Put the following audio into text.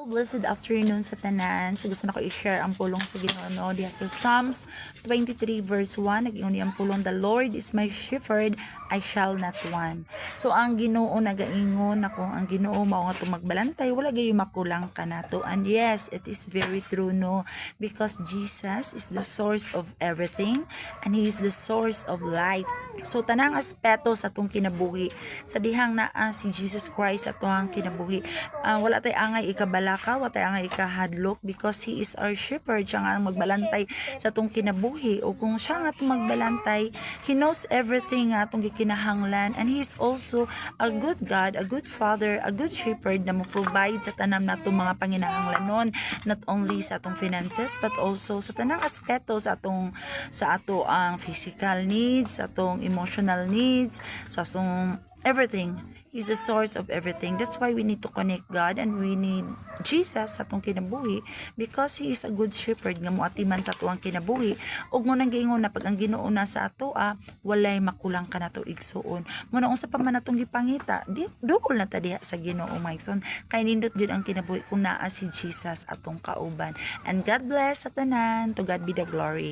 Blessed afternoon sa tanan. So gusto na ko i-share ang pulong sa Ginoo no diha sa Psalms 23 verse 1 nag-ingon ang pulong, "The Lord is my shepherd, I shall not want." So ang Ginoo nagaingon nako, ang Ginoo mao nga magbalantay, wala gayo makulang kanato. And yes, it is very true no, because Jesus is the source of everything and He is the source of life. So tanang aspeto sa atong kinabuhi, sa dihang naa si Jesus Christ sa atong kinabuhi, wala tay angay ikabalaka, wala tay angay ikahadlok, because He is our shepherd. Siya nga ang magbalantay sa atong kinabuhi, o kung siya nga atong magbalantay, He knows everything nga atong gikinahanglan, and He is also a good God, a good Father, a good shepherd na mo-provide sa tanam natong mga panginahanglanon, not only sa atong finances but also sa tanang aspeto sa ato ang physical needs, sa atong emotional needs, sa atong everything. He's the source of everything. That's why we need to connect God and we need Jesus sa atong kinabuhi, because He is a good shepherd nga moatiman sa atuang kinabuhi. Ug mo nang giingon na pag ang Ginoo na sa ato walay makulang ka nato igsuon. Mo na unsa pa man atong gipangita, dukol na ta diha sa Ginoo, Maigson. Kay nindot gyud ang kinabuhi kung naa si Jesus atong kauban. And God bless sa tanan. To God be the glory.